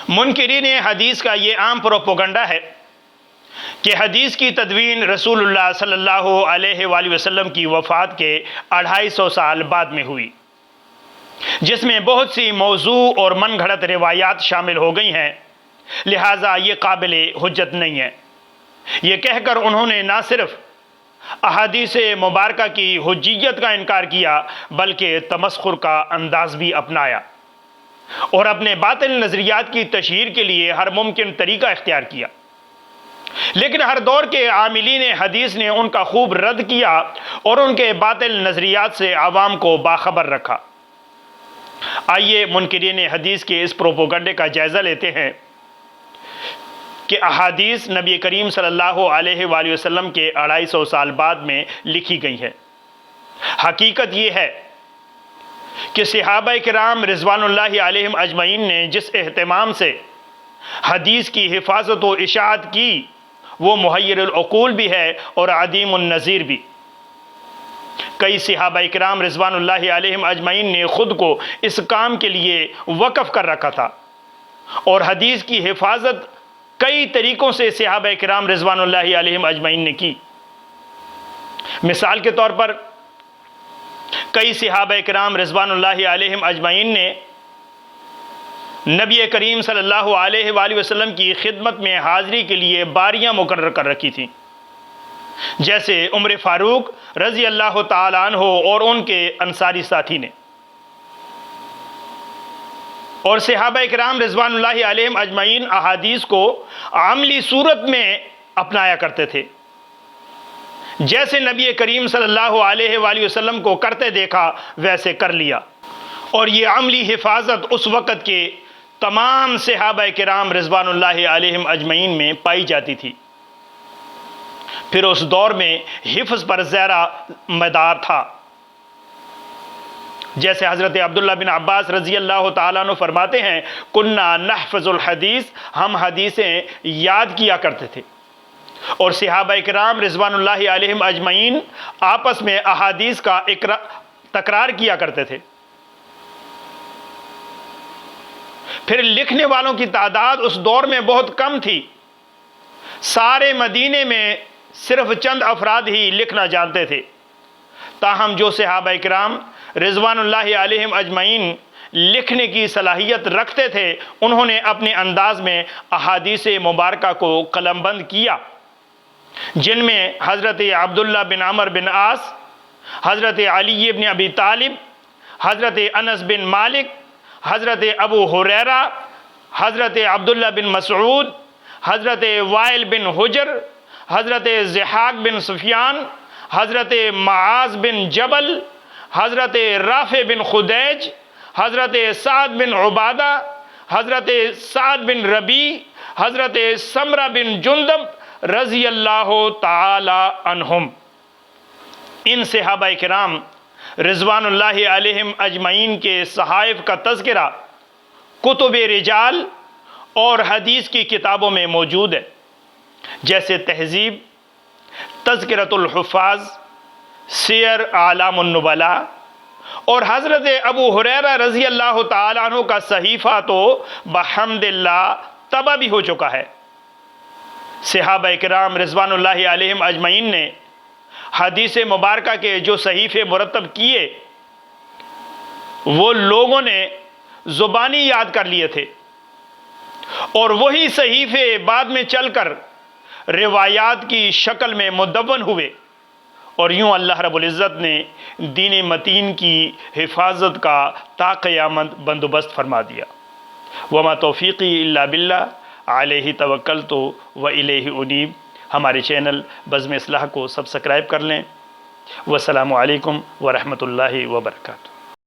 منکرین حدیث کا یہ عام پروپیگنڈا ہے کہ حدیث کی تدوین رسول اللہ صلی اللہ علیہ وآلہ وسلم کی وفات کے 250 سال بعد میں ہوئی، جس میں بہت سی موضوع اور من گھڑت روایات شامل ہو گئی ہیں، لہٰذا یہ قابل حجت نہیں ہے۔ یہ کہہ کر انہوں نے نہ صرف احادیث مبارکہ کی حجیت کا انکار کیا بلکہ تمسخر کا انداز بھی اپنایا اور اپنے باطل نظریات کی تشہیر کے لیے ہر ممکن طریقہ اختیار کیا، لیکن ہر دور کے عاملین حدیث نے ان کا خوب رد کیا اور ان کے باطل نظریات سے عوام کو باخبر رکھا۔ آئیے منکرین حدیث کے اس پروپیگنڈے کا جائزہ لیتے ہیں کہ احادیث نبی کریم صلی اللہ علیہ وآلہ وسلم کے 250 سال بعد میں لکھی گئی ہے۔ حقیقت یہ ہے کہ صحابہ کرام رضوان اللہ علیہم اجمعین نے جس اہتمام سے حدیث کی حفاظت و اشاعت کی وہ محیر العقول بھی ہے اور عدیم النظیر بھی۔ کئی صحابہ کرام رضوان اللہ علیہم اجمعین نے خود کو اس کام کے لیے وقف کر رکھا تھا، اور حدیث کی حفاظت کئی طریقوں سے صحابہ کرام رضوان اللہ علیہم اجمعین نے کی۔ مثال کے طور پر کئی صحابہ کرام رضوان اللہ علیہم اجمعین نے نبی کریم صلی اللہ علیہ وآلہ وسلم کی خدمت میں حاضری کے لیے باریاں مقرر کر رکھی تھیں، جیسے عمر فاروق رضی اللہ تعالیٰ عنہ اور ان کے انصاری ساتھی نے، اور صحابہ کرام رضوان اللہ علیہم اجمعین احادیث کو عملی صورت میں اپنایا کرتے تھے، جیسے نبی کریم صلی اللہ علیہ وآلہ وسلم کو کرتے دیکھا ویسے کر لیا، اور یہ عملی حفاظت اس وقت کے تمام صحابہ کرام رضوان اللہ علیہم اجمعین میں پائی جاتی تھی۔ پھر اس دور میں حفظ پر زیادہ مدار تھا، جیسے حضرت عبداللہ بن عباس رضی اللہ تعالیٰ عنہ فرماتے ہیں، کننا نحفظ الحدیث، ہم حدیثیں یاد کیا کرتے تھے، اور صحابہ کرام رضوان اللہ علیہم اجمعین آپس میں احادیث کا تکرار کیا کرتے تھے۔ پھر لکھنے والوں کی تعداد اس دور میں بہت کم تھی، سارے مدینے میں صرف چند افراد ہی لکھنا جانتے تھے، تاہم جو صحابہ کرام رضوان اللہ علیہم اجمعین لکھنے کی صلاحیت رکھتے تھے، انہوں نے اپنے انداز میں احادیث مبارکہ کو قلم بند کیا، جن میں حضرت عبداللہ بن عمر بن عاص، حضرت علی بن ابی طالب، حضرت انس بن مالک، حضرت ابو ہریرہ، حضرت عبداللہ بن مسعود، حضرت وائل بن حجر، حضرت ضحاک بن سفیان، حضرت معاذ بن جبل، حضرت رافع بن خدیج، حضرت سعد بن عبادہ، حضرت سعد بن ربیع، حضرت سمرہ بن جندب رضی اللہ تعالی عنہم۔ ان صحابہ کرام رضوان اللہ علیہم اجمعین کے صحائف کا تذکرہ کتب رجال اور حدیث کی کتابوں میں موجود ہے، جیسے تہذیب، تذکرۃ الحفاظ، سیر اعلام النبلاء، اور حضرت ابو ہریرہ رضی اللہ تعالیٰ عنہ کا صحیفہ تو بحمد اللہ طبع بھی ہو چکا ہے۔ صحابہ کرام رضوان اللہ علیہم اجمعین نے حدیث مبارکہ کے جو صحیفے مرتب کیے وہ لوگوں نے زبانی یاد کر لیے تھے، اور وہی صحیفے بعد میں چل کر روایات کی شکل میں مدون ہوئے، اور یوں اللہ رب العزت نے دین متین کی حفاظت کا تا قیامت بندوبست فرما دیا۔ وما توفیقی الا باللہ، علیہ توکلت و الیہ انیب۔ ہمارے چینل بزم اصلاح کو سبسکرائب کر لیں۔ والسلام علیکم ورحمۃ اللہ وبرکاتہ۔